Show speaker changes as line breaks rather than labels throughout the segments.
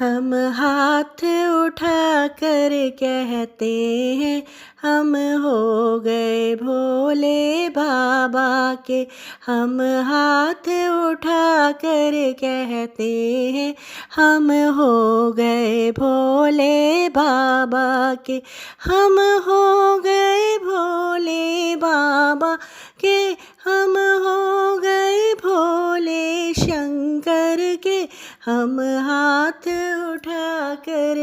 हम हाथ उठा कर कहते हैं हम हो गए भोले बाबा के। हम हाथ उठा कर कहते हैं हम हो गए भोले बाबा के। हम हो गए भोले बाबा के। हम हो गए भोले शंकर के। हम हाथ उठा कर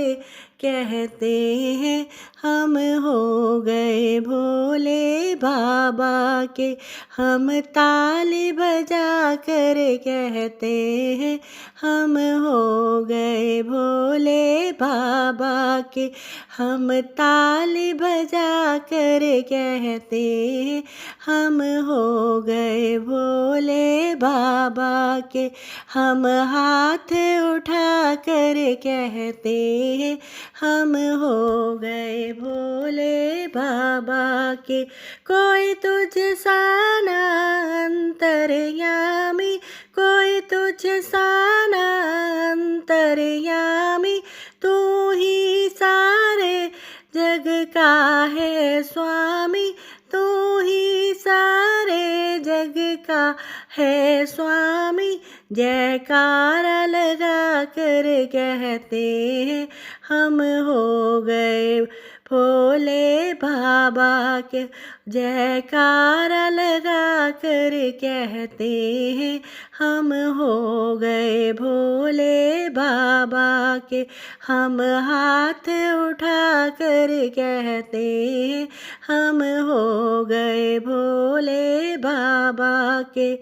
कहते हैं हम हो गए भोले बाबा के। हम ताली बजा कर कहते हैं हम हो गए भोले बाबा के। हम ताली बजा कर कहते हैं हम हो गए भोले बाबा के। हम हाथ उठा कर कहते हैं हम हो गए भोले बाबा के। कोई तुझ सा ना अंतर्यामी, कोई तुझ सा ना अंतर्यामी, तू ही सारे जग का है स्वामी, तू ही सारे जग का है स्वामी। जयकारा लगा कर कहते हैं हम हो गए भोले बाबा के। जयकारा लगा कर कहते हैं हम हो गए भोले बाबा के। हम हाथ उठा कर कहते हैं हम हो गए भोले बाबा के।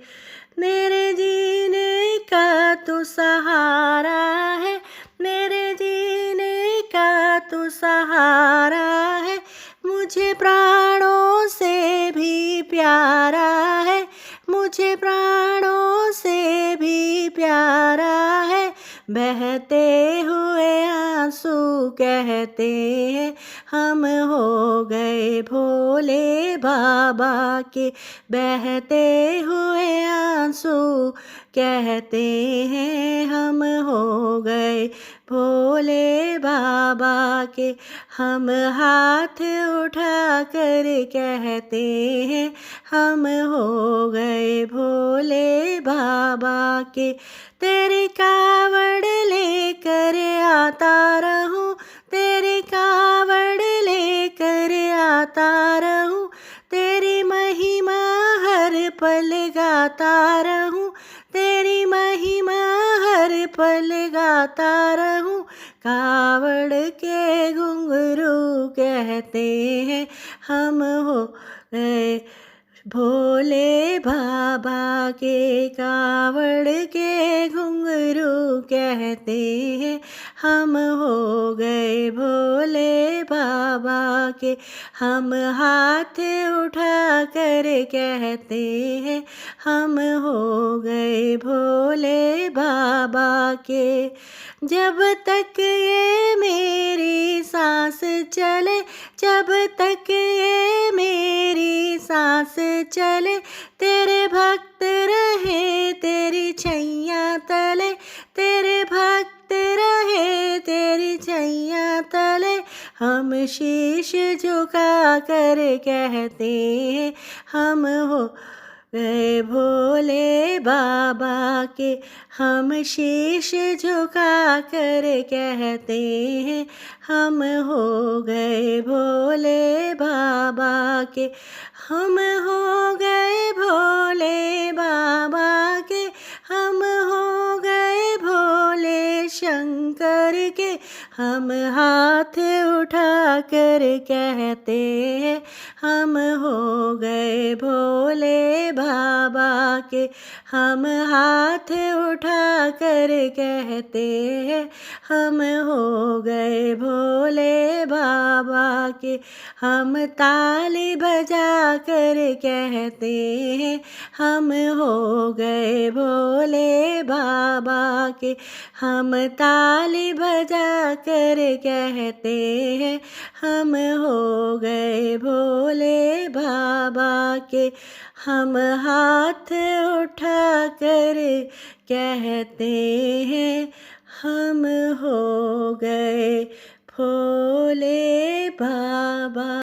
मेरे जीने का तू सहारा है, मेरे जीने का तू सहारा है, मुझे प्राणों से भी प्यारा है, मुझे प्राणों से भी प्यारा है। बहते हुए आंसू कहते हैं हम हो गए भोले बाबा के। बहते हुए आंसू कहते हैं हम हो गए भोले बाबा के। हम हाथ उठा कर कहते हैं हम हो गए भोले बाबा के। तेरी कावड़ लेकर आता रहूं, तेरी कावड़ लेकर आता रहूं, तेरी महिमा हर पल गाता रहूं, तेरी महिमा हर पल गाता रहूं। कावड़ के घुंघरू कहते हैं हम हो गए भोले बाबा के। कावड़ के घुंघरू कहते हैं हम हो गए भोले बाबा के। हम हाथ उठा कर कहते हैं हम हो गए भोले बाबा के। जब तक ये मेरी सांस चले, जब तक ये मेरी सांस चले, तेरे भक्त रहे तेरी छैया तले, तेरे भक्त रहे तेरी छैया तले। हम शीश झुका कर कहते हैं हम हो गए भोले बाबा के। हम शीश झुका कर कहते हैं हम हो गए भोले बाबा के। हम हो गए भोले बाबा के। हम हो गए भोले शंकर के। हम हाथ उठा कर कहते हैं हम हो गए भोले बाबा के। हम हाथ उठा कर कहते हैं हम हो गए भोले बाबा के। हम ताली बजा कर कहते हैं हम हो गए भोले बाबा के। हम ताली बजा कर कहते हैं हम हो गए भोले बाबा के। हम हाथ उठा कर कहते हैं हम हो गए